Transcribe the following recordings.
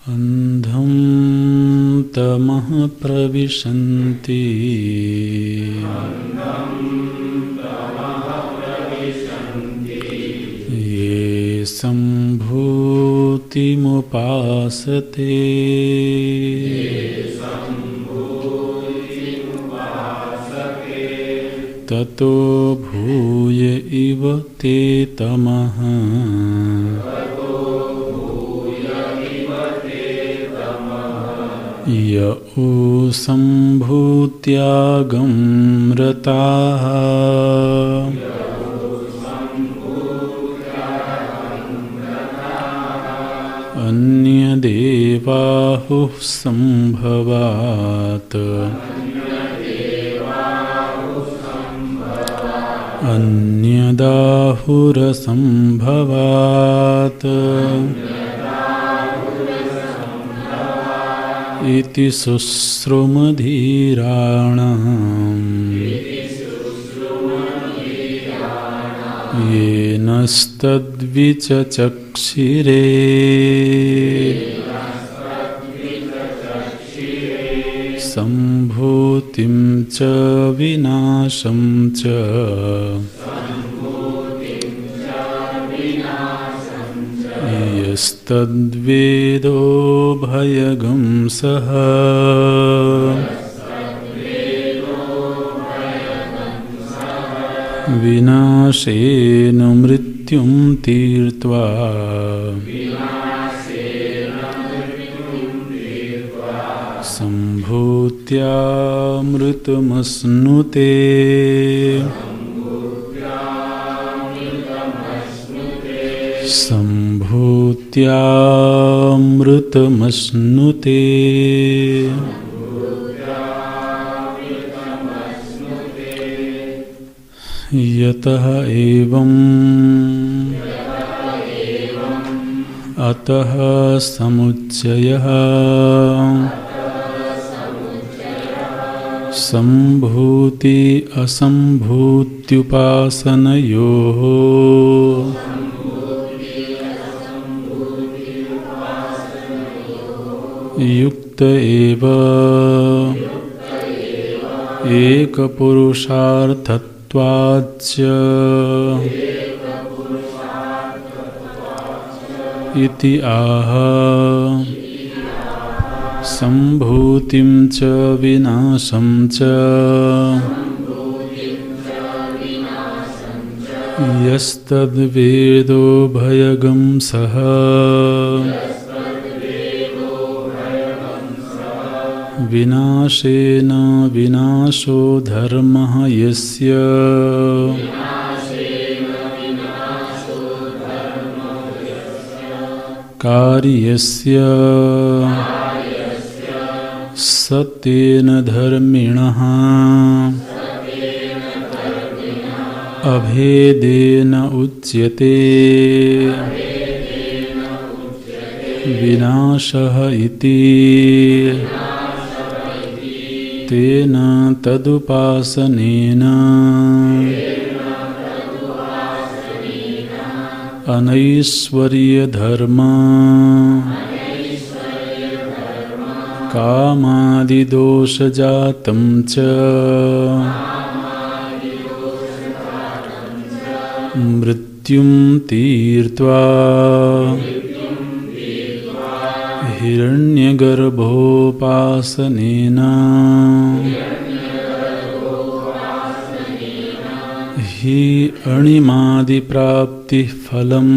अंधं तमः प्रविशन्ति ये सम्भूतमहामाया ततो भूय इव ते तमः य सम्भूत्यागं रताः अन्यदेवाहुः सम्भवात् अन्यदाहुरसम्भवात् इति शुश्रुमधीराणाम् येनस्तद्विचक्षिरे सम्भूतिं च विनाशं च यस्तद्वेदो भयगं सः विनाशेन मृत्युं तीर्त्वा सम्भूत्यामृतमश्नुते सम्भूत्यामृतमश्नुते यतः एवं अतः समुच्चयः सम्भूति असम्भूत्युपासनयोः युक्त एव एकपुरुषार्थत्वाच्च इति आह सम्भूतिं च विनाशं च यस्तद्वेदो भयगं सः विनाशेन विनाशो धर्मः यस्य कार्यस्य सत्येन धर्मिणः अभेदेन उच्यते विनाशः इति तेन तदुपासनेन अनैश्वर्यधर्म कामादिदोषजातं च मृत्युं तीर्त्वा हिरण्यगर्भोपासनेन हि अणिमादिप्राप्तिः फलम्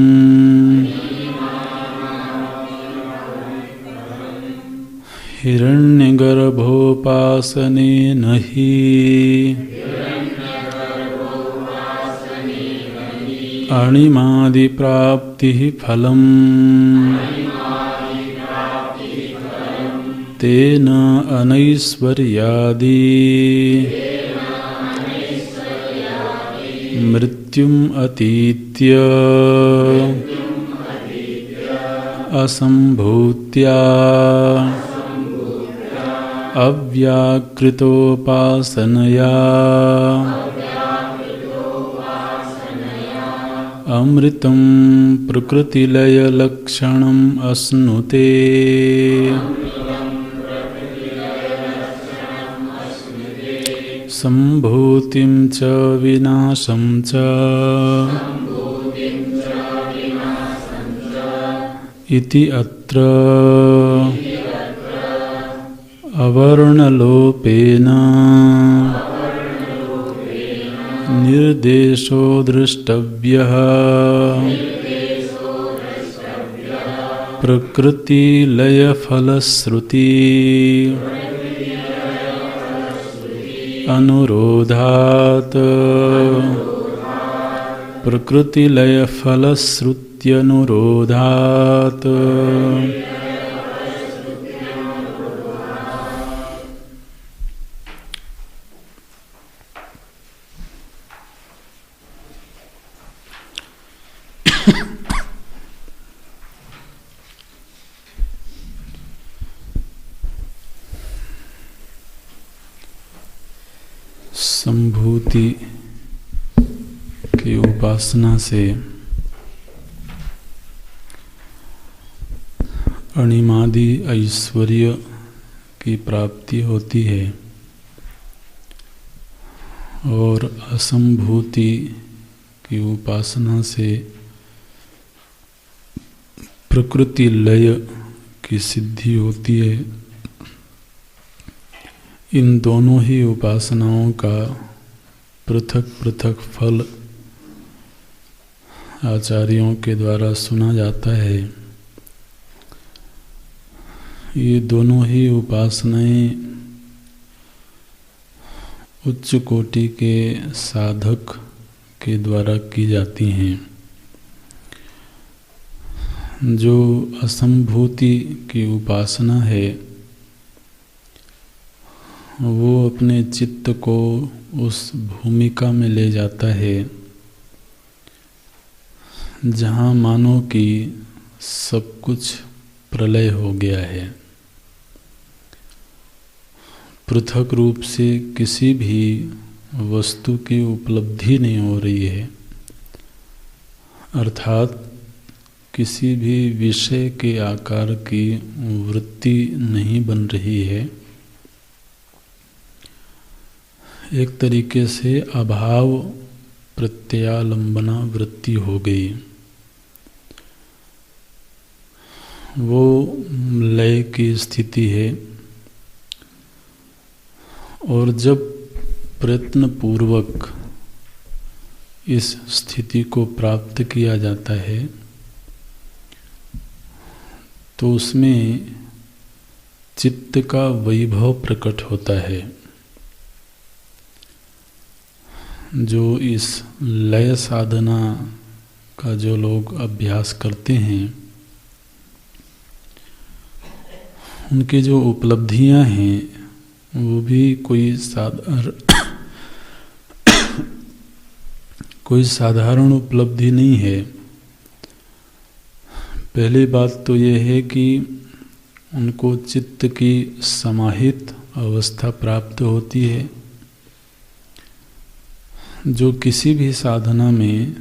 हिरण्यगर्भोपासनेन हि अणिमादिप्राप्तिः फलम् तेन अनैश्वर्यादि मृत्युम् अतीत्य असम्भूत्या अव्याकृतोपासनया अमृतं प्रकृतिलयलक्षणम् अश्नुते सम्भूतिं च विनाशं च इति अत्र अवर्णलोपेन निर्देशो द्रष्टव्यः प्रकृतिलयफलश्रुति अनुरोधात् प्रकृतिलयफलश्रुत्यनुरोधात् संभूति की उपासना से अणिमादि ऐश्वर्य की प्राप्ति होती है और असंभूति की उपासना से प्रकृति लय की सिद्धि होती है। इन दोनों ही उपासनाओं का पृथक पृथक फल आचार्यों के द्वारा सुना जाता है। ये दोनों ही उपासनाएं उच्च कोटि के साधक के द्वारा की जाती हैं। जो असंभूति की उपासना है वो अपने चित्त को उस भूमिका में ले जाता है जहाँ मानो कि सब कुछ प्रलय हो गया है। पृथक रूप से किसी भी वस्तु की उपलब्धि नहीं हो रही है, अर्थात किसी भी विषय के आकार की वृत्ति नहीं बन रही है। एक तरीके से अभाव प्रत्यालंबना वृत्ति हो गई। वो लय की स्थिति है और जब प्रयत्न पूर्वक इस स्थिति को प्राप्त किया जाता है तो उसमें चित्त का वैभव प्रकट होता है। जो इस लय साधना का जो लोग अभ्यास करते हैं उनकी जो उपलब्धियां हैं वो भी कोई साधारण उपलब्धि नहीं है। पहली बात तो ये है कि उनको चित्त की समाहित अवस्था प्राप्त होती है जो किसी भी साधना में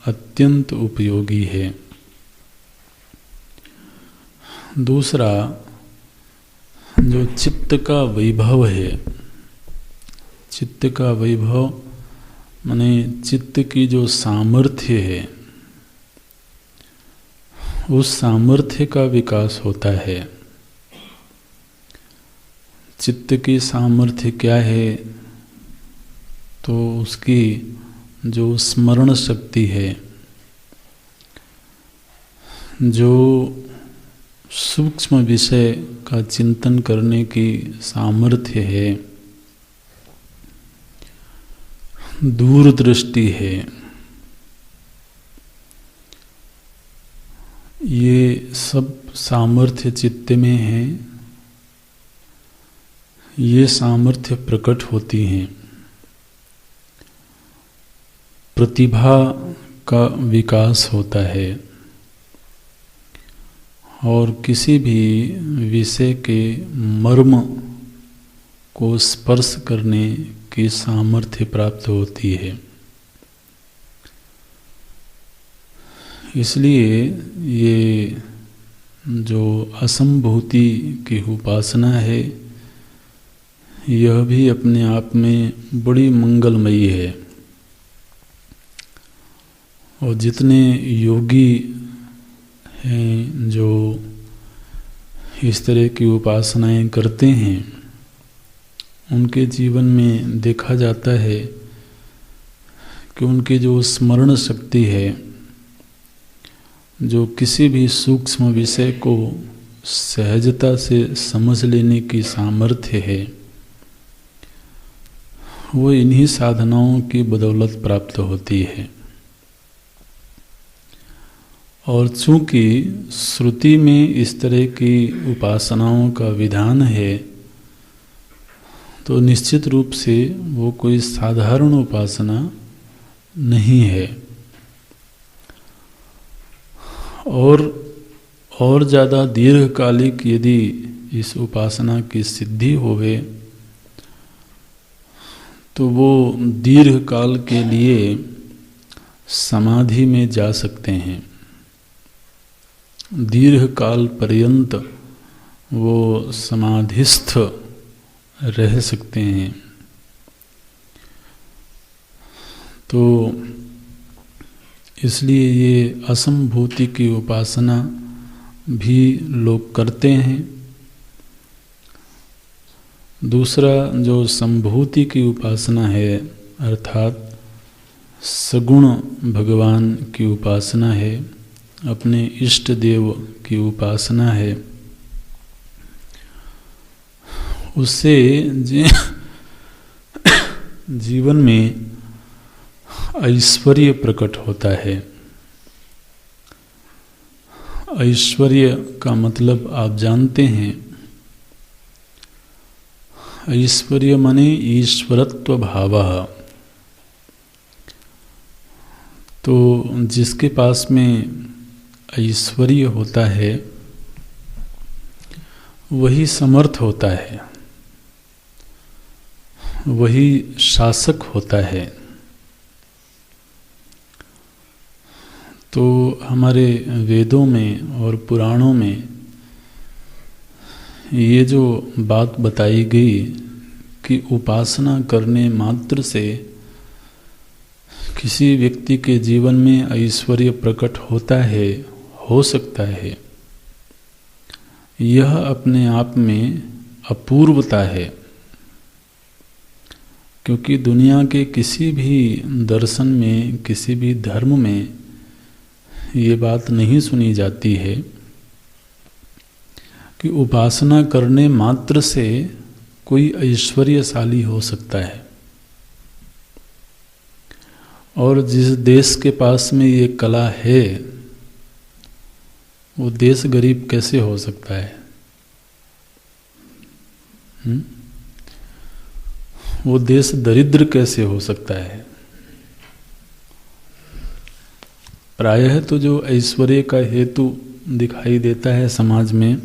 अत्यंत उपयोगी है। दूसरा, जो चित्त का वैभव है, चित्त का वैभव माने चित्त की जो सामर्थ्य है, उस सामर्थ्य का विकास होता है। चित्त की सामर्थ्य क्या है? तो उसकी जो स्मरण शक्ति है, जो सूक्ष्म विषय का चिंतन करने की सामर्थ्य है, दूरदृष्टि है, ये सब सामर्थ्य चित्त में है। ये सामर्थ्य प्रकट होती हैं। प्रतिभा का विकास होता है और किसी भी विषय के मर्म को स्पर्श करने की सामर्थ्य प्राप्त होती है। इसलिए ये जो असंभूति की उपासना है यह भी अपने आप में बड़ी मंगलमयी है। और जितने योगी हैं जो इस तरह की उपासनाएं करते हैं, उनके जीवन में देखा जाता है कि उनकी जो स्मरण शक्ति है, जो किसी भी सूक्ष्म विषय को सहजता से समझ लेने की सामर्थ्य है, वो इन्हीं साधनाओं की बदौलत प्राप्त होती है। और चूंकि श्रुति में इस तरह की उपासनाओं का विधान है, तो निश्चित रूप से वो कोई साधारण उपासना नहीं है। और ज़्यादा दीर्घकालिक यदि इस उपासना की सिद्धि होवे, तो वो दीर्घ काल के लिए समाधि में जा सकते हैं, दीर्घ काल पर्यंत वो समाधिस्थ रह सकते हैं। तो इसलिए ये असंभूति की उपासना भी लोग करते हैं। दूसरा जो संभूति की उपासना है, अर्थात सगुण भगवान की उपासना है, अपने इष्ट देव की उपासना है, उससे जीवन में ऐश्वर्य प्रकट होता है। ऐश्वर्य का मतलब आप जानते हैं, ऐश्वर्य माने ईश्वरत्व भावः। तो जिसके पास में ऐश्वर्य होता है वही समर्थ होता है, वही शासक होता है। तो हमारे वेदों में और पुराणों में ये जो बात बताई गई कि उपासना करने मात्र से किसी व्यक्ति के जीवन में ऐश्वर्य प्रकट होता है, हो सकता है, यह अपने आप में अपूर्वता है। क्योंकि दुनिया के किसी भी दर्शन में, किसी भी धर्म में ये बात नहीं सुनी जाती है कि उपासना करने मात्र से कोई ऐश्वर्यशाली हो सकता है। और जिस देश के पास में ये कला है, वो देश गरीब कैसे हो सकता है? वो देश दरिद्र कैसे हो सकता है? प्रायः तो जो ऐश्वर्य का हेतु दिखाई देता है समाज में,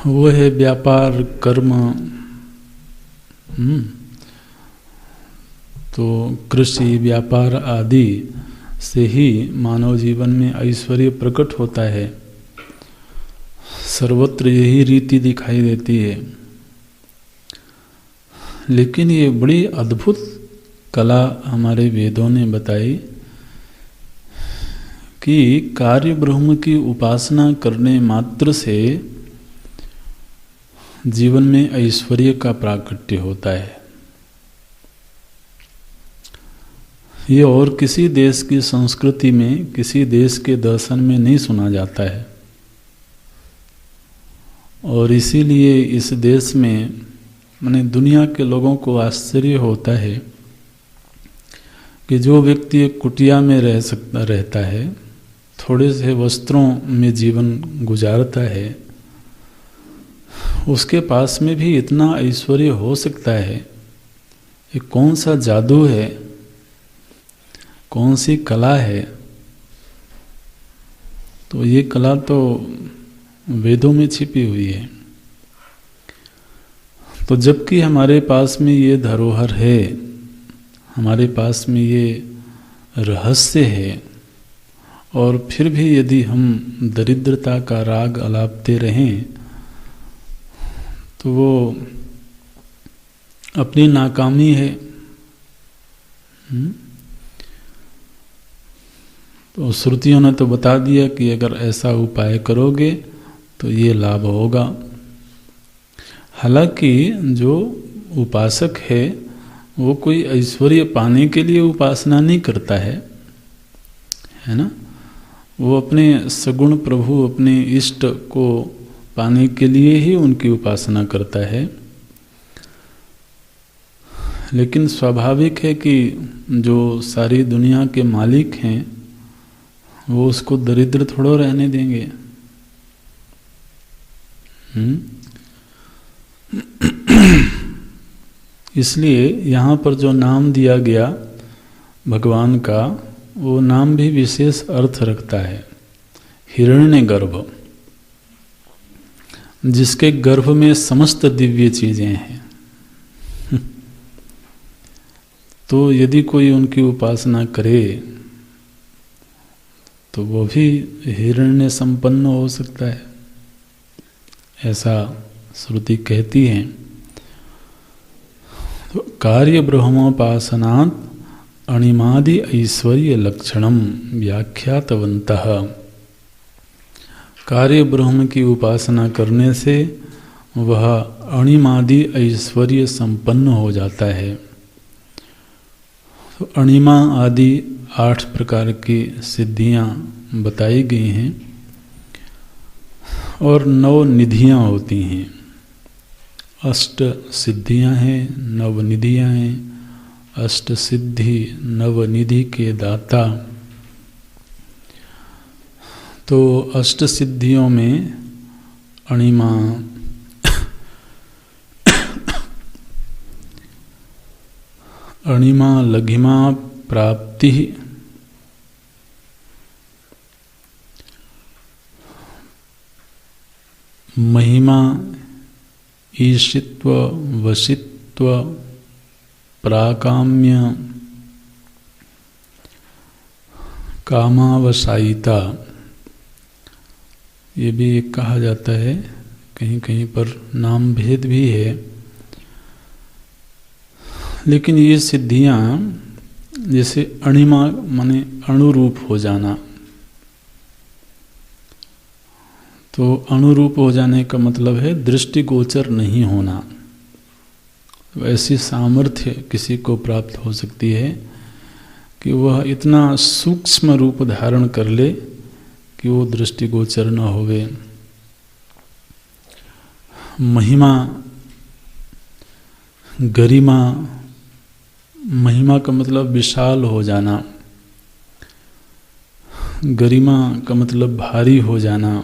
वो है व्यापार, कर्म। तो कृषि, व्यापार आदि से ही मानव जीवन में ऐश्वर्य प्रकट होता है। सर्वत्र यही रीति दिखाई देती है। लेकिन ये बड़ी अद्भुत कला हमारे वेदों ने बताई कि कार्य ब्रह्म की उपासना करने मात्र से जीवन में ऐश्वर्य का प्राकट्य होता है। ये और किसी देश की संस्कृति में, किसी देश के दर्शन में नहीं सुना जाता है। और इसीलिए इस देश में माने दुनिया के लोगों को आश्चर्य होता है कि जो व्यक्ति एक कुटिया में रहता है, थोड़े से वस्त्रों में जीवन गुजारता है, उसके पास में भी इतना ऐश्वर्य हो सकता है। ये कौन सा जादू है, कौन सी कला है? तो ये कला तो वेदों में छिपी हुई है। तो जबकि हमारे पास में ये धरोहर है, हमारे पास में ये रहस्य है, और फिर भी यदि हम दरिद्रता का राग अलापते रहें, तो वो अपनी नाकामी है। तो श्रुतियों ने तो बता दिया कि अगर ऐसा उपाय करोगे तो ये लाभ होगा। हालांकि जो उपासक है वो कोई ऐश्वर्य पाने के लिए उपासना नहीं करता है ना। वो अपने सगुण प्रभु अपने इष्ट को पाने के लिए ही उनकी उपासना करता है। लेकिन स्वाभाविक है कि जो सारी दुनिया के मालिक हैं वो उसको दरिद्र थोड़ो रहने देंगे। इसलिए यहाँ पर जो नाम दिया गया भगवान का, वो नाम भी विशेष अर्थ रखता है। हिरण्यगर्भ, जिसके गर्भ में समस्त दिव्य चीजें हैं। तो यदि कोई उनकी उपासना करे तो वो भी हिरण्य संपन्न हो सकता है, ऐसा श्रुति कहती है। तो कार्य ब्रह्मोपासनात् अणिमादि ऐश्वर्य लक्षणम व्याख्यातवन्तः। कार्य ब्रह्म की उपासना करने से वह अणिमादि ऐश्वर्य संपन्न हो जाता है। तो अणिमा आदि 8 प्रकार की सिद्धियां बताई गई हैं और 9 निधियां होती हैं। 8 सिद्धियां हैं, 9 निधियां हैं। 8 सिद्धि 9 निधि के दाता। तो 8 सिद्धियों में अणिमा, अणिमा लघिमा प्राप्ति, महिमा ईशित्व वशित्व प्राकाम्य कामावसायिता, ये भी एक कहा जाता है। कहीं कहीं पर नाम भेद भी है। लेकिन ये सिद्धियां जैसे अणिमा माने अणुरूप हो जाना, तो अणुरूप हो जाने का मतलब है दृष्टिगोचर नहीं होना। तो ऐसी सामर्थ्य किसी को प्राप्त हो सकती है कि वह इतना सूक्ष्म रूप धारण कर ले कि वो दृष्टिगोचर न होवे। महिमा, गरिमा, महिमा का मतलब विशाल हो जाना, गरिमा का मतलब भारी हो जाना।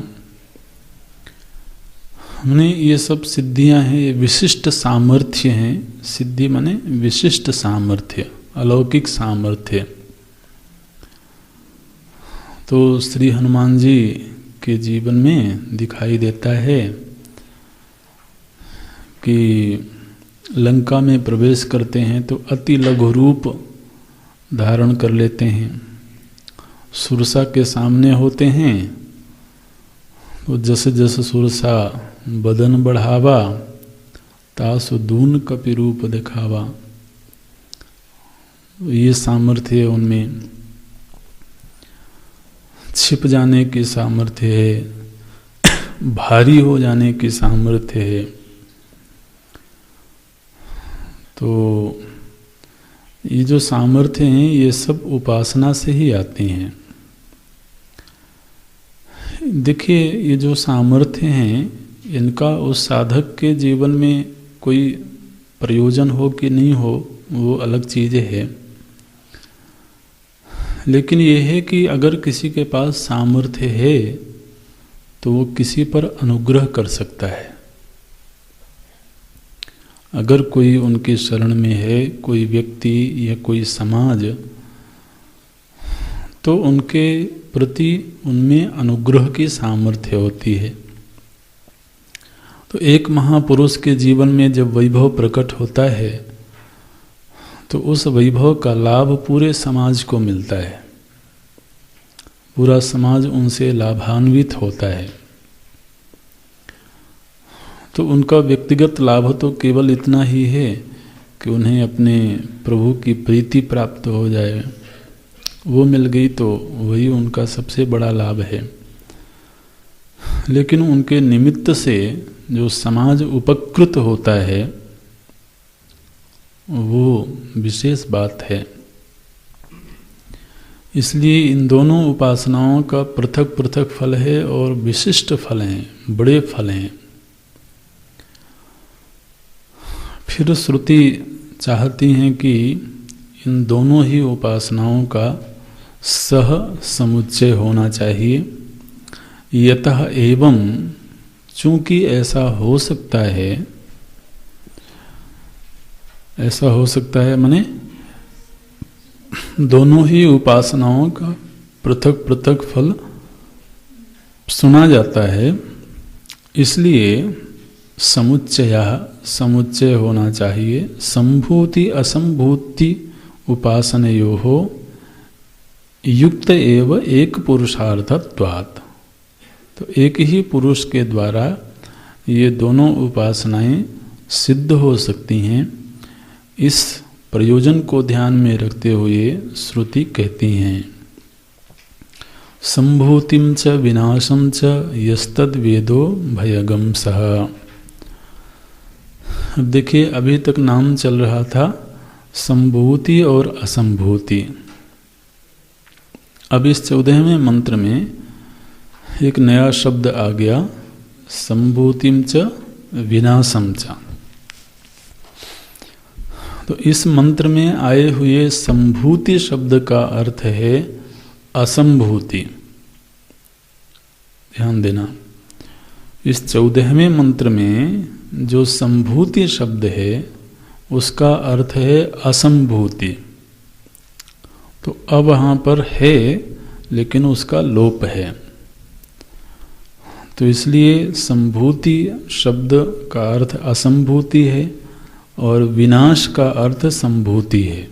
हमने ये सब सिद्धियां हैं, ये विशिष्ट सामर्थ्य हैं। सिद्धि माने विशिष्ट सामर्थ्य, अलौकिक सामर्थ्य। तो श्री हनुमान जी के जीवन में दिखाई देता है कि लंका में प्रवेश करते हैं तो अति लघु रूप धारण कर लेते हैं। सुरसा के सामने होते हैं तो जस जस सुरसा बदन बढ़ावा, तासु दून कपि रूप दिखावा। ये सामर्थ्य है उनमें, छिप जाने की सामर्थ्य है, भारी हो जाने की सामर्थ्य है। तो ये जो सामर्थ्य हैं ये सब उपासना से ही आती हैं। देखिए, ये जो सामर्थ्य हैं इनका उस साधक के जीवन में कोई प्रयोजन हो कि नहीं हो वो अलग चीज़ है। लेकिन ये है कि अगर किसी के पास सामर्थ्य है तो वो किसी पर अनुग्रह कर सकता है। अगर कोई उनके शरण में है, कोई व्यक्ति या कोई समाज, तो उनके प्रति उनमें अनुग्रह की सामर्थ्य होती है। तो एक महापुरुष के जीवन में जब वैभव प्रकट होता है तो उस वैभव का लाभ पूरे समाज को मिलता है। पूरा समाज उनसे लाभान्वित होता है। तो उनका व्यक्तिगत लाभ तो केवल इतना ही है कि उन्हें अपने प्रभु की प्रीति प्राप्त हो जाए, वो मिल गई तो वही उनका सबसे बड़ा लाभ है। लेकिन उनके निमित्त से जो समाज उपकृत होता है वो विशेष बात है। इसलिए इन दोनों उपासनाओं का पृथक पृथक फल है और विशिष्ट फल हैं, बड़े फल हैं। फिर श्रुति चाहती हैं कि इन दोनों ही उपासनाओं का सह समुच्चय होना चाहिए। यतः एवं, चूंकि ऐसा हो सकता है माने दोनों ही उपासनाओं का पृथक पृथक फल सुना जाता है, इसलिए समुच्चय होना चाहिए। संभूति असंभूति उपासनयोः युक्त एव एक पुरुषार्थत्वात्। तो एक ही पुरुष के द्वारा ये दोनों उपासनाएं सिद्ध हो सकती हैं। इस प्रयोजन को ध्यान में रखते हुए श्रुति कहती हैं, संभूतिं च विनाशं च यस्तद् वेदो भयगम सः। अब देखिए, अभी तक नाम चल रहा था संभूति और असंभूति। अब इस 14वें मंत्र में एक नया शब्द आ गया, संभूतिं च विनाशं च। तो इस मंत्र में आए हुए संभूति शब्द का अर्थ है असंभूति। ध्यान देना, इस 14वें मंत्र में जो संभूति शब्द है उसका अर्थ है असंभूति। तो अब वहाँ पर है लेकिन उसका लोप है, तो इसलिए संभूति शब्द का अर्थ असंभूति है और विनाश का अर्थ संभूति है।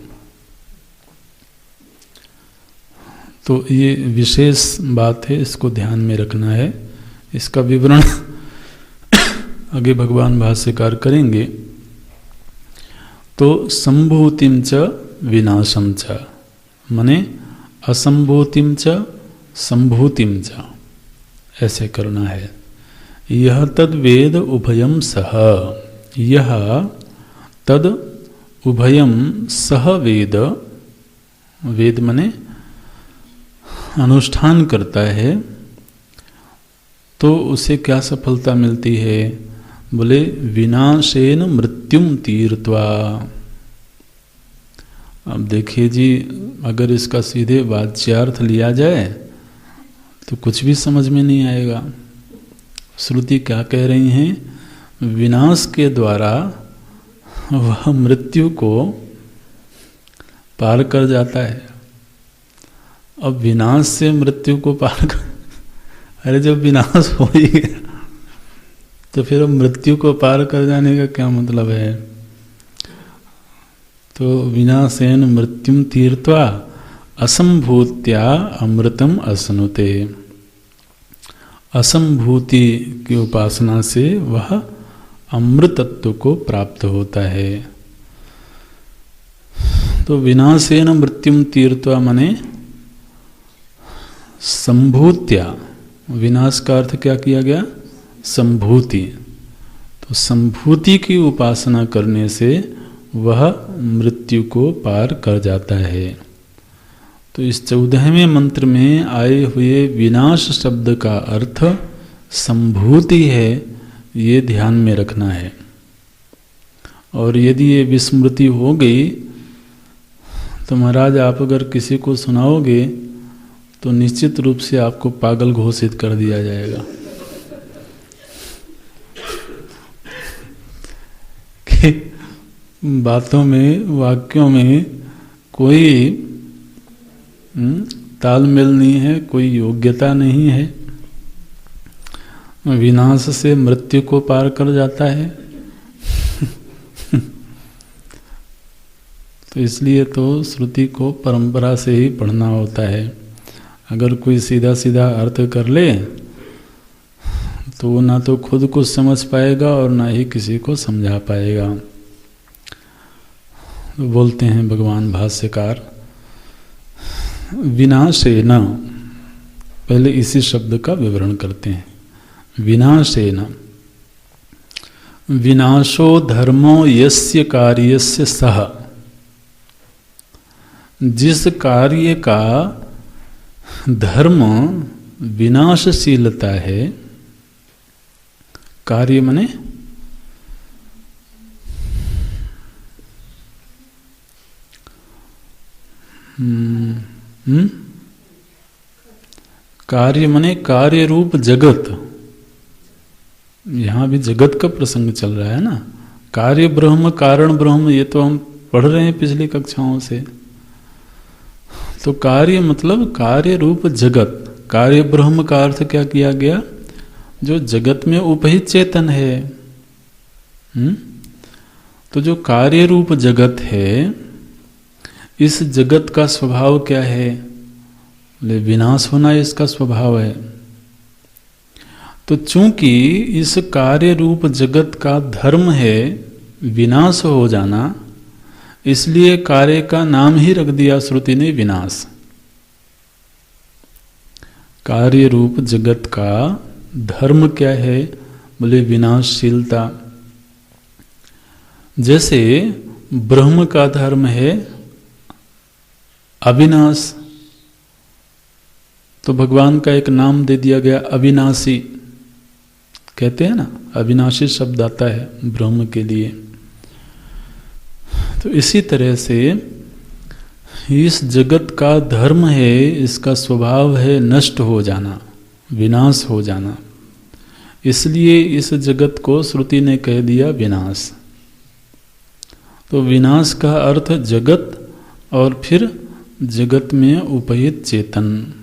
तो ये विशेष बात है, इसको ध्यान में रखना है। इसका विवरण आगे भगवान भाष्यकार करेंगे। तो संभूतिं च विनाशं च माने असंभूतिं च संभूतिं च, ऐसे करना है। यह तद वेद उभयम सह, यह तद उभयम सह वेद, वेद माने अनुष्ठान करता है तो उसे क्या सफलता मिलती है? बोले विनाशेन मृत्युम तीर्त्वा। अब देखिए जी, अगर इसका सीधे वाच्यार्थ लिया जाए तो कुछ भी समझ में नहीं आएगा। श्रुति क्या कह रही हैं? विनाश के द्वारा वह मृत्यु को पार कर जाता है। अब विनाश से मृत्यु को पार कर, अरे जब विनाश हो ही गया तो फिर अब मृत्यु को पार कर जाने का क्या मतलब है? तो विनाशेन मृत्युम तीर्त्वा असंभूत्या अमृतम अश्नुते। असंभूति की उपासना से वह अमृतत्व को प्राप्त होता है। तो विनाशेन मृत्युम तीर्त्वा माने संभूत्या, विनाश का अर्थ क्या किया गया? संभूति। तो संभूति की उपासना करने से वह मृत्यु को पार कर जाता है। तो इस 14वें मंत्र में आए हुए विनाश शब्द का अर्थ संभूति है, ये ध्यान में रखना है। और यदि ये विस्मृति हो गई तो महाराज आप अगर किसी को सुनाओगे तो निश्चित रूप से आपको पागल घोषित कर दिया जाएगा कि बातों में, वाक्यों में कोई तालमेल नहीं है, कोई योग्यता नहीं है, विनाश से मृत्यु को पार कर जाता है। तो इसलिए तो श्रुति को परंपरा से ही पढ़ना होता है। अगर कोई सीधा सीधा अर्थ कर ले तो वो ना तो खुद कुछ समझ पाएगा और ना ही किसी को समझा पाएगा। तो बोलते हैं भगवान भाष्यकार, विनाशेन, पहले इसी शब्द का विवरण करते हैं। विनाशेन, विनाशो धर्मो यस्य कार्यस्य सह, जिस कार्य का धर्म विनाशशीलता है, कार्य माने कार्य माने कार्य रूप जगत, यहाँ भी जगत का प्रसंग चल रहा है ना। कार्य ब्रह्म कारण ब्रह्म, ये तो हम पढ़ रहे हैं पिछली कक्षाओं से। तो कार्य मतलब कार्य रूप जगत, कार्य ब्रह्म का अर्थ क्या किया गया? जो जगत में उपहित चेतन है। तो जो कार्य रूप जगत है, इस जगत का स्वभाव क्या है? विनाश होना इसका स्वभाव है। तो चूंकि इस कार्य रूप जगत का धर्म है विनाश हो जाना, इसलिए कार्य का नाम ही रख दिया श्रुति ने विनाश। कार्य रूप जगत का धर्म क्या है? बोले विनाशशीलता। जैसे ब्रह्म का धर्म है अविनाश, तो भगवान का एक नाम दे दिया गया अविनाशी। कहते हैं ना, अविनाशी शब्द आता है ब्रह्म के लिए। तो इसी तरह से इस जगत का धर्म है, इसका स्वभाव है नष्ट हो जाना, विनाश हो जाना। इसलिए इस जगत को श्रुति ने कह दिया विनाश। तो विनाश का अर्थ जगत और फिर जगत में उपहित चेतन,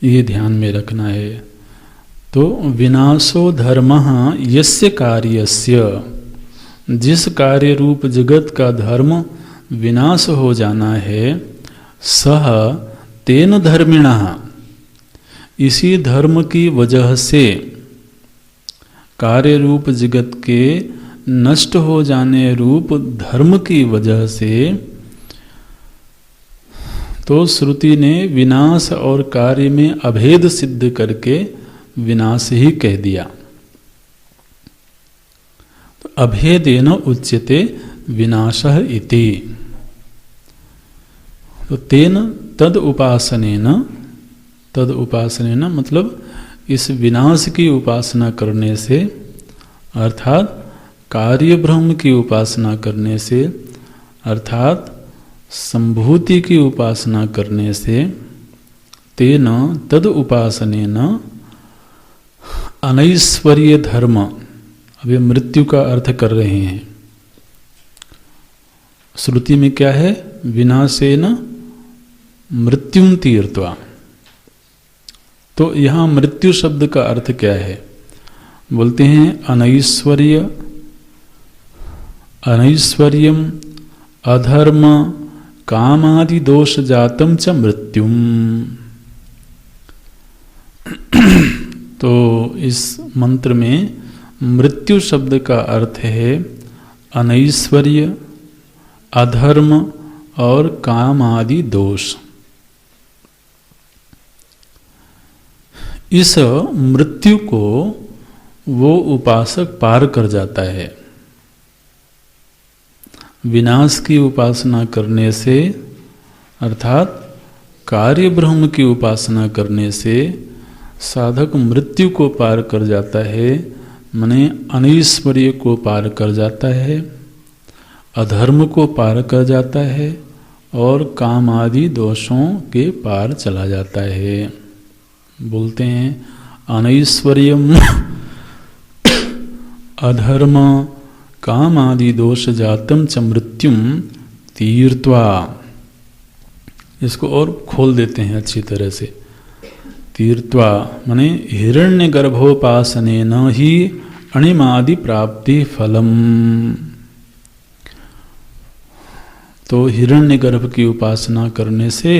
ये ध्यान में रखना है। तो विनाशो धर्मः यस्य कार्यस्य, जिस कार्य रूप जगत का धर्म विनाश हो जाना है, सह तेन धर्मिणः, इसी धर्म की वजह से, कार्य रूप जगत के नष्ट हो जाने रूप धर्म की वजह से, तो श्रुति ने विनाश और कार्य में अभेद सिद्ध करके विनाश ही कह दिया। तो अभेदेन उच्यते विनाशः इति। तो तेन तद उपासनेन, तद उपासनेन मतलब इस विनाश की उपासना करने से, अर्थात कार्य ब्रह्म की उपासना करने से, अर्थात संभूति की उपासना करने से, तेन तद उपासनेन अनैश्वर्य धर्म, अभी मृत्यु का अर्थ कर रहे हैं। श्रुति में क्या है? विनाशेन मृत्युम तीर्त्वा। तो यहाँ मृत्यु शब्द का अर्थ क्या है? बोलते हैं अनैश्वर्य, अनैश्वर्यम अधर्म कामादि दोष जातम च मृत्युम। तो इस मंत्र में मृत्यु शब्द का अर्थ है अनैश्वर्य, अधर्म और काम आदि दोष। इस मृत्यु को वो उपासक पार कर जाता है। विनाश की उपासना करने से, अर्थात कार्य ब्रह्म की उपासना करने से साधक मृत्यु को पार कर जाता है, माने अनैश्वर्य को पार कर जाता है, अधर्म को पार कर जाता है और काम आदि दोषों के पार चला जाता है। बोलते हैं अनैश्वर्यम अधर्म काम आदि दोष जातम च मृत्युम तीर्त्वा। इसको और खोल देते हैं अच्छी तरह से। तीर्त्वा माने हिरण्य गर्भोपासनेन ही अणिमादि प्राप्ति फलम। तो हिरण्य गर्भ की उपासना करने से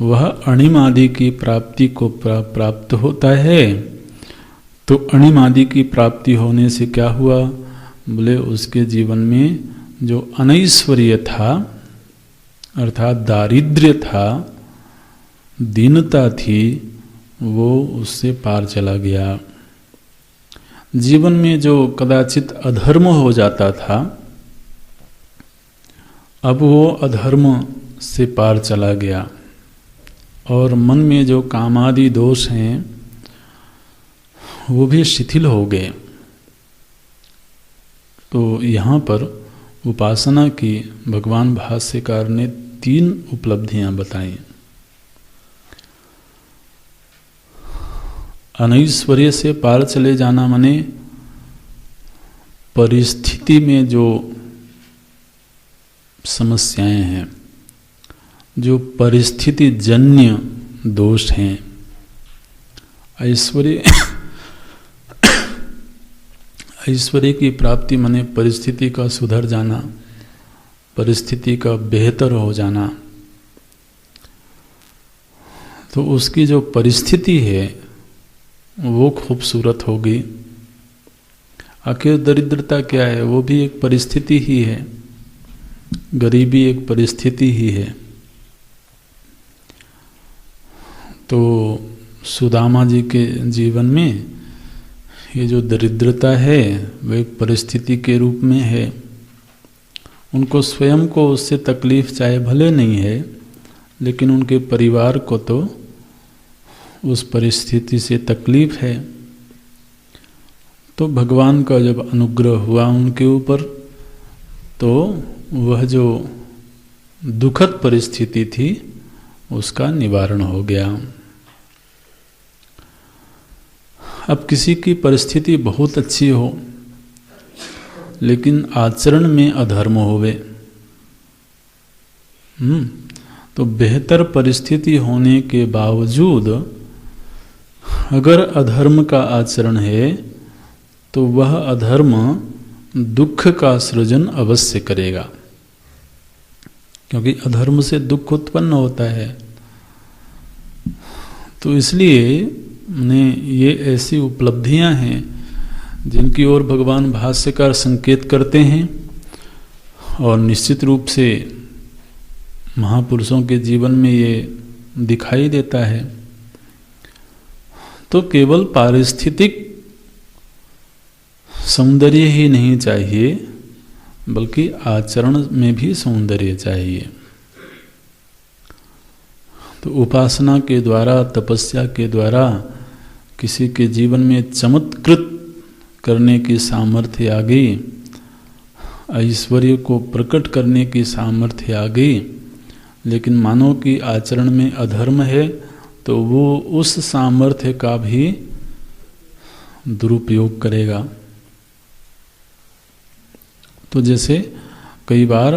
वह अणिमादि की प्राप्ति को प्राप्त होता है। तो अणिमादि की प्राप्ति होने से क्या हुआ? बोले उसके जीवन में जो अनैश्वर्य था, अर्थात दारिद्र्य था, दीनता थी, वो उससे पार चला गया। जीवन में जो कदाचित अधर्म हो जाता था, अब वो अधर्म से पार चला गया और मन में जो कामादि दोष हैं वो भी शिथिल हो गए। तो यहाँ पर उपासना की भगवान भाष्यकार ने 3 उपलब्धियां बताई। अनैश्वर्य से पार चले जाना माने परिस्थिति में जो समस्याएं हैं, जो परिस्थिति जन्य दोष हैं। ऐश्वर्य की प्राप्ति माने परिस्थिति का सुधर जाना, परिस्थिति का बेहतर हो जाना। तो उसकी जो परिस्थिति है वो खूबसूरत होगी। आखिर दरिद्रता क्या है? वो भी एक परिस्थिति ही है, गरीबी एक परिस्थिति ही है। तो सुदामा जी के जीवन में ये जो दरिद्रता है वो एक परिस्थिति के रूप में है। उनको स्वयं को उससे तकलीफ चाहे भले नहीं है, लेकिन उनके परिवार को तो उस परिस्थिति से तकलीफ है। तो भगवान का जब अनुग्रह हुआ उनके ऊपर, तो वह जो दुखद परिस्थिति थी उसका निवारण हो गया। अब किसी की परिस्थिति बहुत अच्छी हो लेकिन आचरण में अधर्म होवे, तो बेहतर परिस्थिति होने के बावजूद अगर अधर्म का आचरण है तो वह अधर्म दुख का सृजन अवश्य करेगा, क्योंकि अधर्म से दुख उत्पन्न होता है। तो इसलिए ये ऐसी उपलब्धियां हैं जिनकी ओर भगवान भाष्यकार संकेत करते हैं, और निश्चित रूप से महापुरुषों के जीवन में ये दिखाई देता है। तो केवल पारिस्थितिक सौंदर्य ही नहीं चाहिए, बल्कि आचरण में भी सौंदर्य चाहिए। तो उपासना के द्वारा, तपस्या के द्वारा किसी के जीवन में चमत्कृत करने की सामर्थ्य आ गई, ऐश्वर्य को प्रकट करने की सामर्थ्य आ गई, लेकिन मानो कि आचरण में अधर्म है तो वो उस सामर्थ्य का भी दुरुपयोग करेगा। तो जैसे कई बार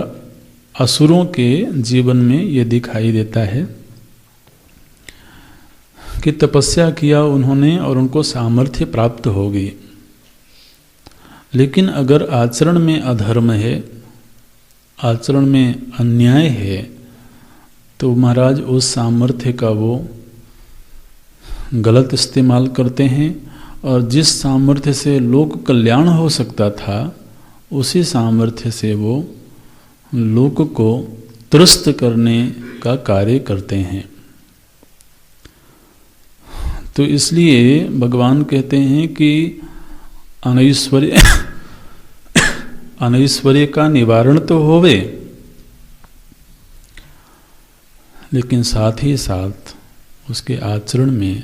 असुरों के जीवन में ये दिखाई देता है कि तपस्या किया उन्होंने और उनको सामर्थ्य प्राप्त हो गई, लेकिन अगर आचरण में अधर्म है, आचरण में अन्याय है, तो महाराज उस सामर्थ्य का वो गलत इस्तेमाल करते हैं, और जिस सामर्थ्य से लोक कल्याण हो सकता था उसी सामर्थ्य से वो लोक को त्रस्त करने का कार्य करते हैं। तो इसलिए भगवान कहते हैं कि अनैश्वर्य का निवारण तो होवे, लेकिन साथ ही साथ उसके आचरण में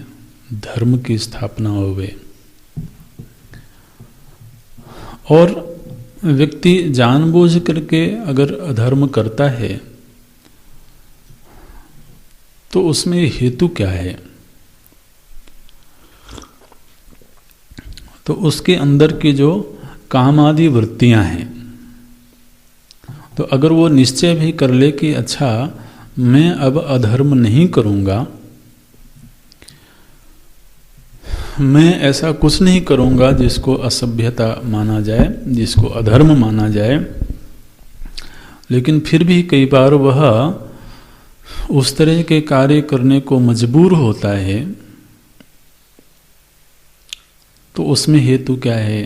धर्म की स्थापना होवे। और व्यक्ति जानबूझ करके अगर अधर्म करता है तो उसमें हेतु क्या है? तो उसके अंदर की जो काम आदि वृत्तियां हैं, तो अगर वो निश्चय भी कर ले कि अच्छा मैं अब अधर्म नहीं करूंगा, मैं ऐसा कुछ नहीं करूंगा जिसको असभ्यता माना जाए, जिसको अधर्म माना जाए, लेकिन फिर भी कई बार वह उस तरह के कार्य करने को मजबूर होता है, तो उसमें हेतु क्या है?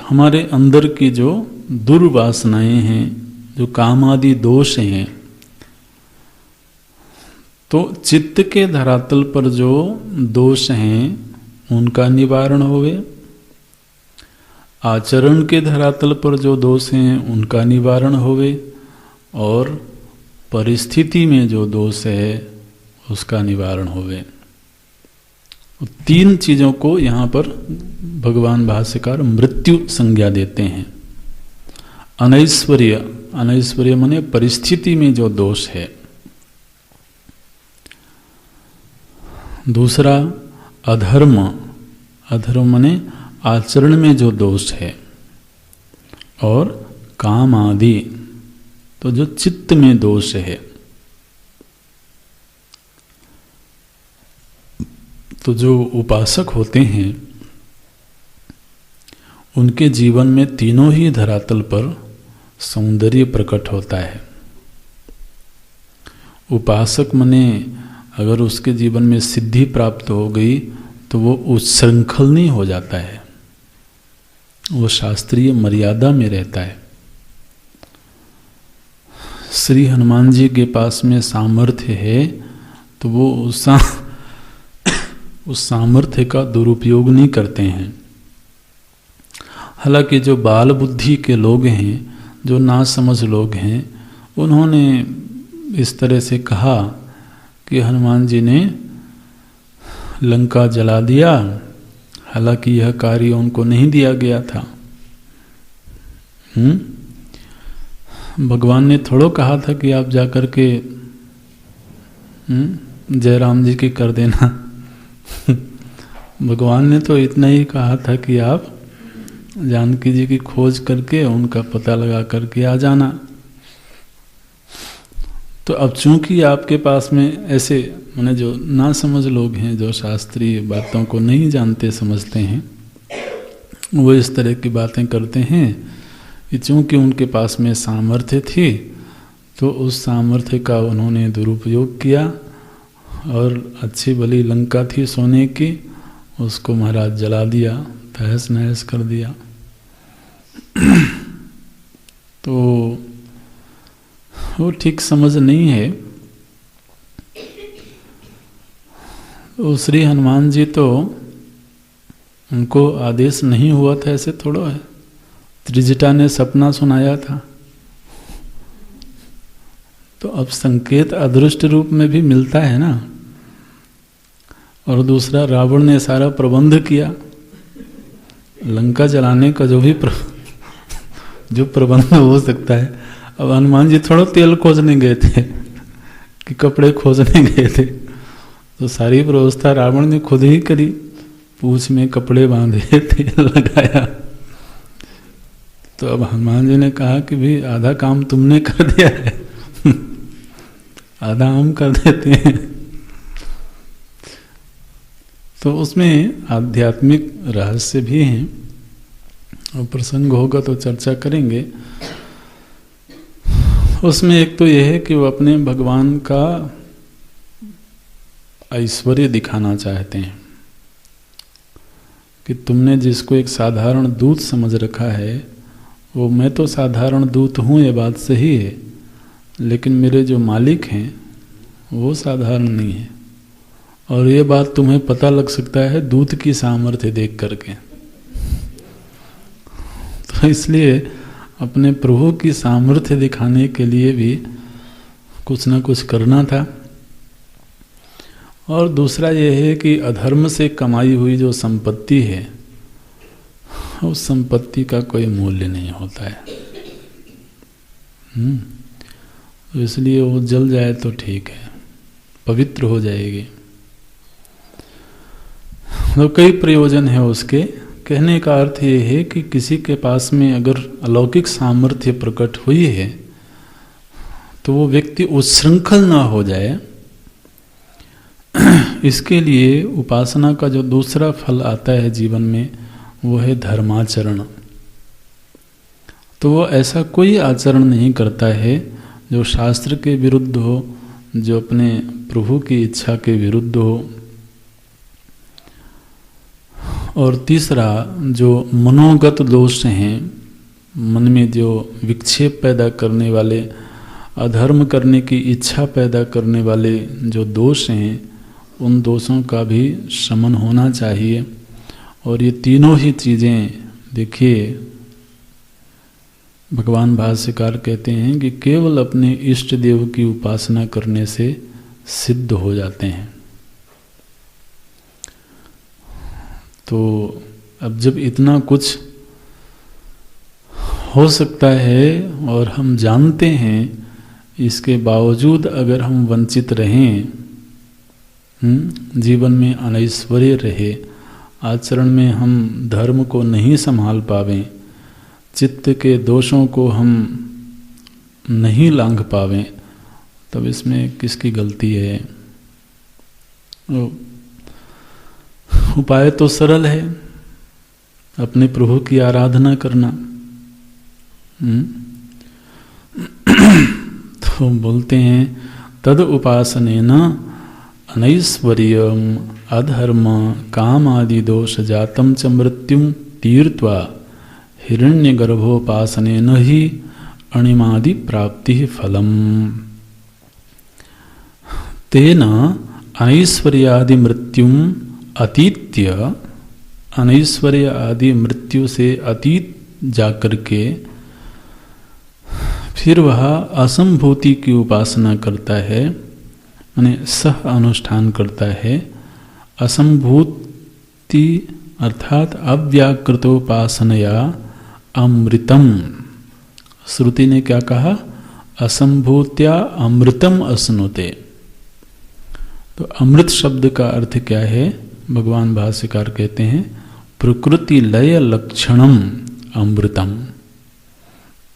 हमारे अंदर की जो दुर्वासनाएं हैं, जो काम आदि दोष हैं, तो चित्त के धरातल पर जो दोष हैं उनका निवारण होवे, आचरण के धरातल पर जो दोष हैं उनका निवारण होवे, और परिस्थिति में जो दोष है उसका निवारण होवे। तीन चीजों को यहाँ पर भगवान भाष्यकार मृत्यु संज्ञा देते हैं। अनैश्वर्य, अनैश्वर्य माने परिस्थिति में जो दोष है। दूसरा अधर्म, अधर्म माने आचरण में जो दोष है। और काम आदि, तो जो चित्त में दोष है। तो जो उपासक होते हैं उनके जीवन में तीनों ही धरातल पर सौंदर्य प्रकट होता है। उपासक मने अगर उसके जीवन में सिद्धि प्राप्त हो गई तो वो उच्छृंखलनीय हो जाता है, वो शास्त्रीय मर्यादा में रहता है। श्री हनुमान जी के पास में सामर्थ्य है तो वो उस सामर्थ्य का दुरुपयोग नहीं करते हैं। हालांकि जो बाल बुद्धि के लोग हैं, जो ना समझ लोग हैं, उन्होंने इस तरह से कहा कि हनुमान जी ने लंका जला दिया, हालांकि यह कार्य उनको नहीं दिया गया था। भगवान ने थोड़ो कहा था कि आप जाकर के जयराम जी की कर देना। भगवान ने तो इतना ही कहा था कि आप जानकी जी की खोज करके उनका पता लगा करके आ जाना। तो अब चूंकि आपके पास में ऐसे माने जो ना समझ लोग हैं, जो शास्त्रीय बातों को नहीं जानते समझते हैं, वो इस तरह की बातें करते हैं कि चूंकि उनके पास में सामर्थ्य थी तो उस सामर्थ्य का उन्होंने दुरुपयोग किया और अच्छी भली लंका थी सोने की, उसको महाराज जला दिया, तहस नहस कर दिया। तो वो ठीक समझ नहीं है। तो श्री हनुमान जी तो उनको आदेश नहीं हुआ था, ऐसे थोड़ा है। त्रिजटा ने सपना सुनाया था, तो अब संकेत अदृष्ट रूप में भी मिलता है ना। और दूसरा, रावण ने सारा प्रबंध किया, लंका जलाने का जो भी जो प्रबंध हो सकता है। अब हनुमान जी थोड़ा तेल खोजने गए थे कि कपड़े खोजने गए थे, तो सारी व्यवस्था रावण ने खुद ही करी, पूंछ में कपड़े बांधे, तेल लगाया। तो अब हनुमान जी ने कहा कि भाई आधा काम तुमने कर दिया है, आधा हम कर देते हैं। तो उसमें आध्यात्मिक रहस्य भी हैं, और प्रसंग होगा तो चर्चा करेंगे। उसमें एक तो यह है कि वो अपने भगवान का ऐश्वर्य दिखाना चाहते हैं कि तुमने जिसको एक साधारण दूत समझ रखा है, वो मैं तो साधारण दूत हूँ, ये बात सही है, लेकिन मेरे जो मालिक हैं वो साधारण नहीं है। और ये बात तुम्हें पता लग सकता है दूत की सामर्थ्य देख करके। तो इसलिए अपने प्रभु की सामर्थ्य दिखाने के लिए भी कुछ न कुछ करना था। और दूसरा यह है कि अधर्म से कमाई हुई जो संपत्ति है, उस संपत्ति का कोई मूल्य नहीं होता है। तो इसलिए वो जल जाए तो ठीक है, पवित्र हो जाएगी। तो कई प्रयोजन है उसके। कहने का अर्थ ये है कि किसी के पास में अगर अलौकिक सामर्थ्य प्रकट हुई है तो वो व्यक्ति उच्छृंखल ना हो जाए, इसके लिए उपासना का जो दूसरा फल आता है जीवन में, वो है धर्माचरण। तो वो ऐसा कोई आचरण नहीं करता है जो शास्त्र के विरुद्ध हो, जो अपने प्रभु की इच्छा के विरुद्ध हो। और तीसरा, जो मनोगत दोष हैं, मन में जो विक्षेप पैदा करने वाले, अधर्म करने की इच्छा पैदा करने वाले जो दोष हैं, उन दोषों का भी शमन होना चाहिए। और ये तीनों ही चीज़ें देखिए, भगवान भाष्यकार कहते हैं कि केवल अपने इष्ट देव की उपासना करने से सिद्ध हो जाते हैं। तो अब जब इतना कुछ हो सकता है और हम जानते हैं, इसके बावजूद अगर हम वंचित रहें, जीवन में अनैश्वर्य रहे, आचरण में हम धर्म को नहीं संभाल पावें, चित्त के दोषों को हम नहीं लांघ पावें, तब इसमें किसकी गलती है? उपाय तो सरल है, अपने प्रभु की आराधना करना। तो बोलते हैं तद उपासनेन अनैश्वर्यम अधर्म काम आदि दोष जातम च मृत्युम तीर्त्वा हिरण्यगर्भोपासनेन ही अणिमादि प्राप्ति फलम। तेन अनैश्वर्यादि मृत्युम अतीत्य, अनैश्वर्य आदि मृत्यु से अतीत जाकर के फिर वह असंभूति की उपासना करता है, यानी सह अनुष्ठान करता है। असंभूति अर्थात अव्याकृतोपासनया अमृतम। श्रुति ने क्या कहा? असंभूत्या अमृतम अश्नुते। तो अमृत शब्द का अर्थ क्या है? भगवान भाष्यकार कहते हैं प्रकृति लय लक्षणम अमृतम।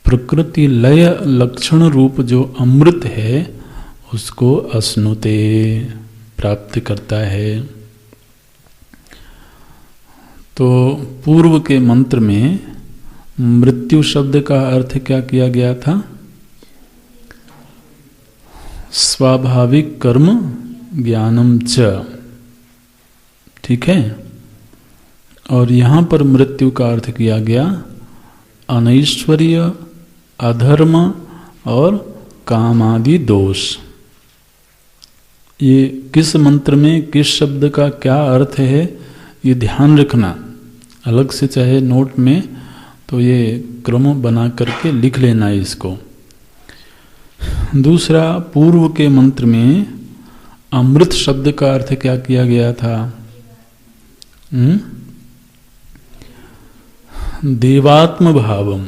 प्रकृति लय लक्षण रूप जो अमृत है उसको अश्नुते प्राप्त करता है। तो पूर्व के मंत्र में मृत्यु शब्द का अर्थ क्या किया गया था? स्वाभाविक कर्म ज्ञानम च, ठीक है। और यहाँ पर मृत्यु का अर्थ किया गया अनैश्वर्य, अधर्म और कामादि दोष। ये किस मंत्र में किस शब्द का क्या अर्थ है, ये ध्यान रखना। अलग से चाहे नोट में तो ये क्रम बना करके लिख लेना इसको। दूसरा, पूर्व के मंत्र में अमृत शब्द का अर्थ क्या किया गया था? देवात्म भावम।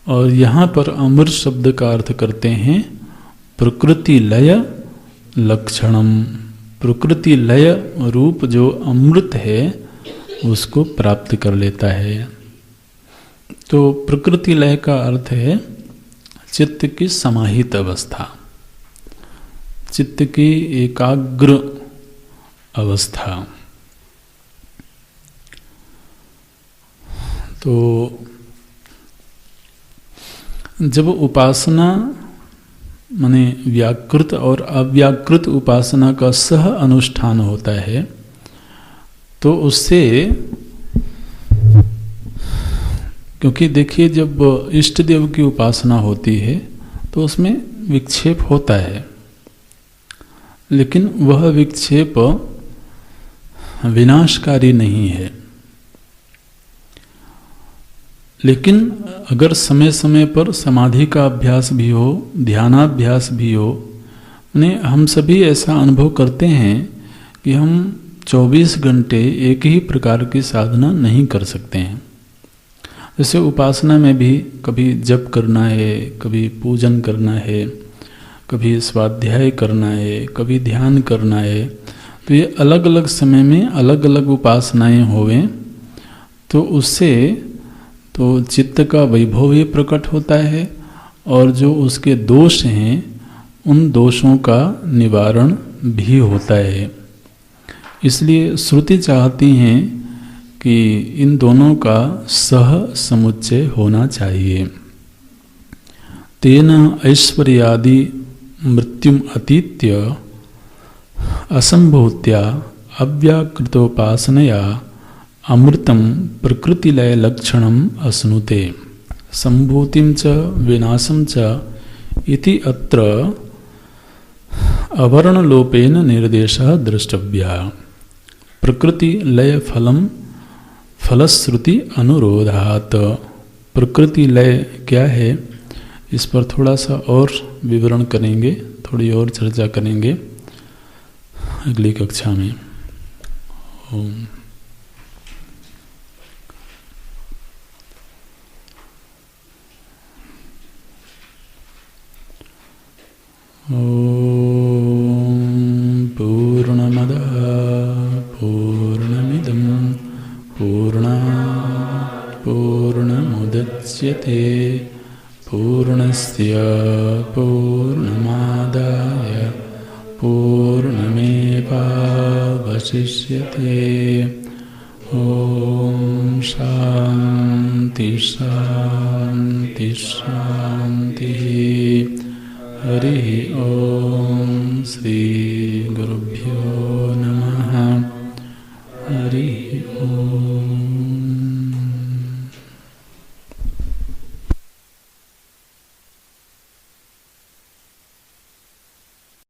और यहाँ पर अमृत शब्द का अर्थ करते हैं प्रकृति लय लक्षणम। प्रकृति लय रूप जो अमृत है उसको प्राप्त कर लेता है। तो प्रकृति लय का अर्थ है चित्त की समाहित अवस्था, चित्त की एकाग्र अवस्था। तो जब उपासना माने व्याकृत और अव्याकृत उपासना का सह अनुष्ठान होता है तो उससे, क्योंकि देखिए जब इष्ट देव की उपासना होती है तो उसमें विक्षेप होता है, लेकिन वह विक्षेप विनाशकारी नहीं है। लेकिन अगर समय समय पर समाधि का अभ्यास भी हो, ध्यानाभ्यास भी हो, माने हम सभी ऐसा अनुभव करते हैं कि हम 24 घंटे एक ही प्रकार की साधना नहीं कर सकते हैं। जैसे उपासना में भी कभी जप करना है, कभी पूजन करना है, कभी स्वाध्याय करना है, कभी ध्यान करना है। तो ये अलग अलग समय में अलग अलग उपासनाएं होवें तो उससे तो चित्त का वैभव भी प्रकट होता है और जो उसके दोष हैं उन दोषों का निवारण भी होता है। इसलिए श्रुति चाहती हैं कि इन दोनों का सह समुच्चय होना चाहिए। तेन ऐश्वर्यादि मृत्युम अतीत्य असंभूत्या अव्याकृतोपासनया अमृतं प्रकृतिलयलक्षणम् अश्नुते संभूतिं च विनाशं च इति अत्र अवर्णलोपेन निर्देशः द्रष्टव्यः। प्रकृति लय फलम फलश्रुति अनुरोधात्। प्रकृति लय क्या है, इस पर थोड़ा सा और विवरण करेंगे, थोड़ी और चर्चा करेंगे अगली कक्षा में। ओम। पूर्णमदः पूर्णमिदं पूर्णात् पूर्णमुदच्यते पूर्णस्य पूर्णमादाय पूर्णमेवावशिष्यते। ॐ शान्ति शान्ति शान्तिः। हरिः